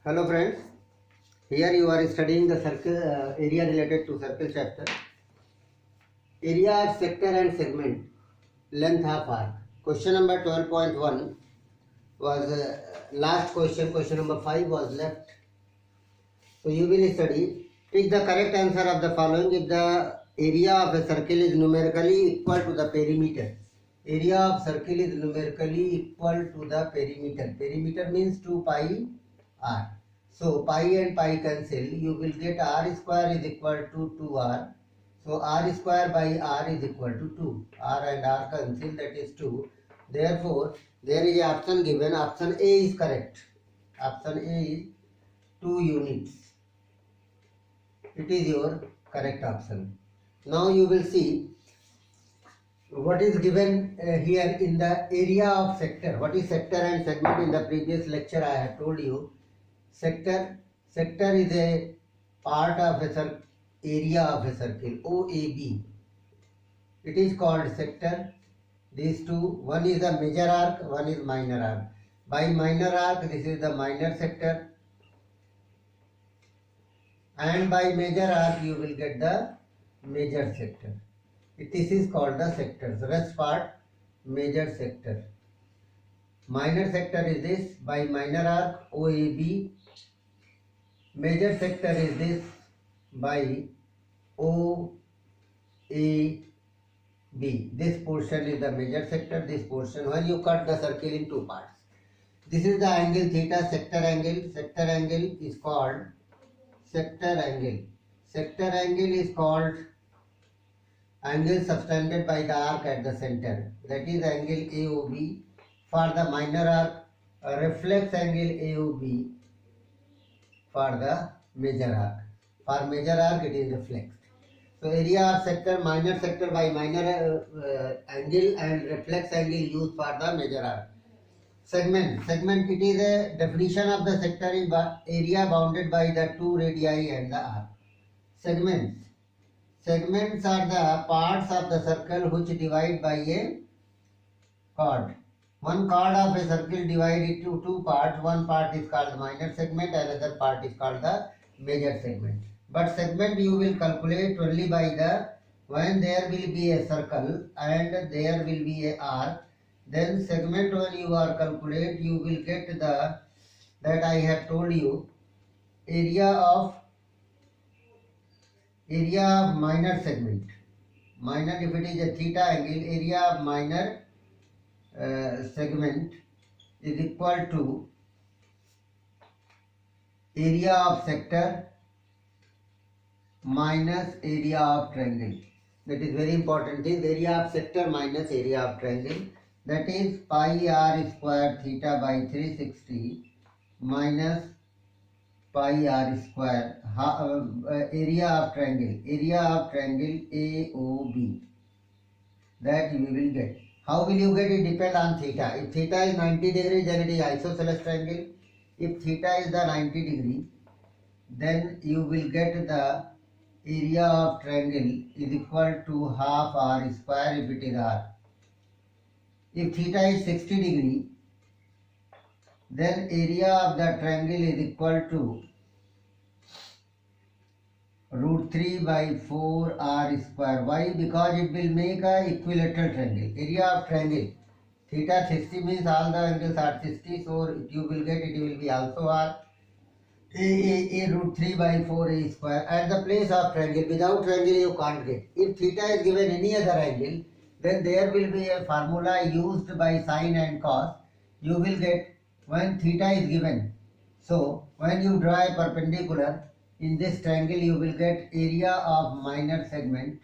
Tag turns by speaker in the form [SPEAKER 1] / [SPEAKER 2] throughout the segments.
[SPEAKER 1] Hello friends, here you are studying the circle area related to circle chapter. Area of sector and segment, length of arc. Question number 12.1 was last question, question number 5 was left. So you will study, pick the correct answer of the following if the area of a circle is numerically equal to the perimeter. Area of circle is numerically equal to the perimeter. Perimeter means 2 pi r. So pi and pi cancel, you will get r square is equal to 2r. So r square by r is equal to 2. R and r cancel, that is 2. Therefore, there is an option given. Option A is correct. Option A is 2 units. It is your correct option. Now you will see what is given here in the area of sector. What is sector and segment? In the previous lecture I have told you. Sector is a part of a area of a circle, OAB. It is called sector. These two, one is the major arc, one is minor arc. By minor arc, this is the minor sector, and by major arc you will get the major sector. This is called the sectors. Rest part, major sector. Minor sector is this, by minor arc, OAB. Major sector is this, by OAB. This portion is the major sector, this portion, when you cut the circle in two parts. This is the angle theta, sector angle. Sector angle is called sector angle. Sector angle is called angle subtended by the arc at the center. That is angle AOB. For the minor arc, reflex angle AOB. For the major arc. For major arc, it is reflexed. So area of sector, minor sector by minor angle and reflex angle used for the major arc. Segment, it is a definition of the sector in area bounded by the two radii and the arc. Segments are the parts of the circle which divide by a chord. One chord of a circle divided into two parts. One part is called the minor segment, another part is called the major segment. But segment you will calculate only by the, when there will be a circle and there will be a arc, then segment when you are calculate, you will get the, that I have told you, area of minor segment. Minor, if it is a theta angle, area of minor segment is equal to area of sector minus area of triangle. That is very important thing. Area of sector minus area of triangle. That is pi r square theta by 360 minus pi r square area of triangle. Area of triangle AOB. That you will get. How will you get it? Depend on theta. If theta is 90 degrees, then it is isosceles triangle. If theta is the 90 degree, then you will get the area of triangle is equal to half r square if it is r. If theta is 60 degree, then area of the triangle is equal to root 3 by 4 r square. Why? Because it will make a equilateral triangle. Area of triangle, theta 60 means all the angles are 60, so you will get it will be also r. A root 3 by 4 a square at the place of triangle. Without triangle you can't get. If theta is given any other angle, then there will be a formula used by sine and cos. You will get when theta is given. So when you draw a perpendicular in this triangle, you will get area of minor segment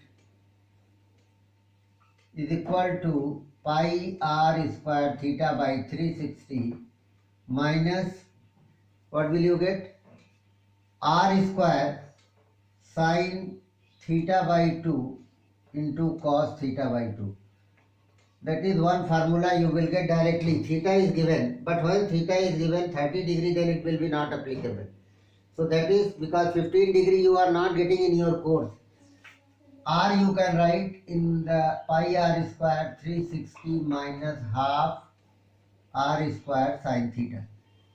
[SPEAKER 1] is equal to pi r square theta by 360 minus, what will you get? R square sine theta by 2 into cos theta by 2. That is one formula you will get directly. Theta is given, but when theta is given 30 degree, then it will be not applicable. So that is because 15 degree you are not getting in your course. R you can write in the pi r square 360 minus half r square sine theta.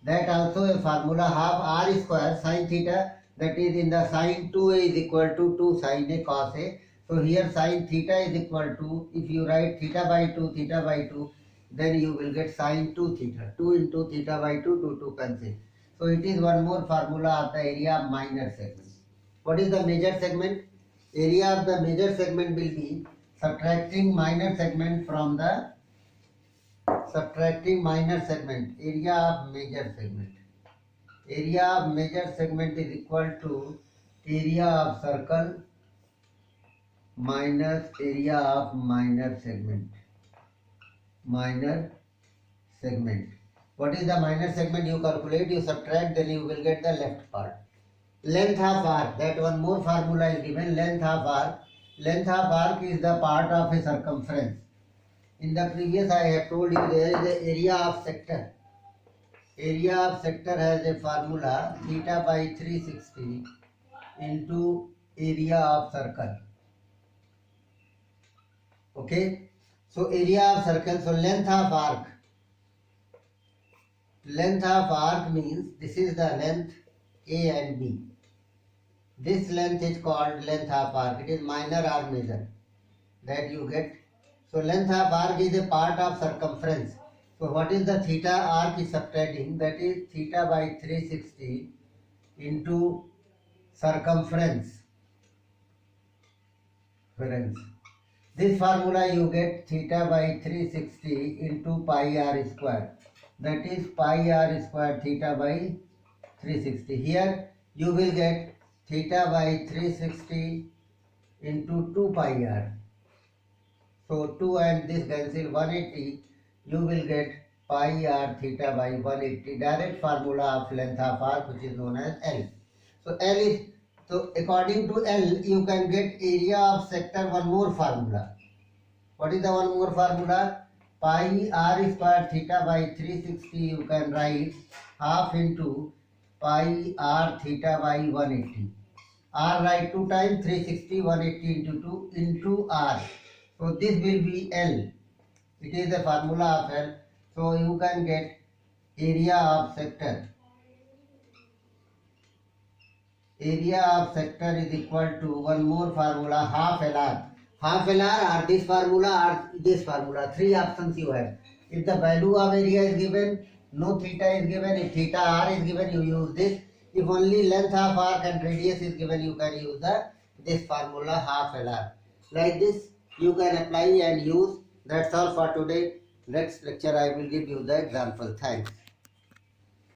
[SPEAKER 1] that also a formula half r square sin theta, that is in the sin 2a is equal to 2 sin a cos a. So here sin theta is equal to, if you write theta by 2, then you will get sin 2 theta. 2 into theta by 2 to cancel. So it is one more formula of the area of minor segment. What is the major segment? Area of the major segment will be subtracting minor segment from the area of major segment. Area of major segment is equal to area of circle minus area of minor segment. Minor segment. What is the minor segment? You calculate, you subtract, then you will get the left part. Length of arc, that one more formula is given. Length of arc. Length of arc is the part of a circumference. In the previous I have told you there is the area of sector. Area of sector has a formula theta by 360 into area of circle. Okay. So area of circle. So length of arc. Length of arc means this is the length A and B. This length is called length of arc. It is minor or major that you get. So length of arc is a part of circumference. So what is the theta arc is subtracting? That is theta by 360 into circumference. This formula you get theta by 360 into pi r square. That is pi r square theta by 360. Here you will get theta by 360 into 2 pi r. So 2 and this cancel 180. You will get pi r theta by 180. Direct formula of length of arc, which is known as L. So according to L, you can get area of sector. One more formula. What is the one more formula? Pi r square theta by 360 you can write half into pi r theta by 180. R write 2 times 360, 180 into 2 into r. So this will be L. It is the formula of L. So you can get area of sector. Area of sector is equal to one more formula, half LR. Half LR or this formula or this formula. 3 options you have. If the value of area is given, no theta is given. If theta r is given, you use this. If only length of arc and radius is given, you can use this formula half LR. Like this, you can apply and use. That's all for today. Next lecture I will give you the example. Thanks.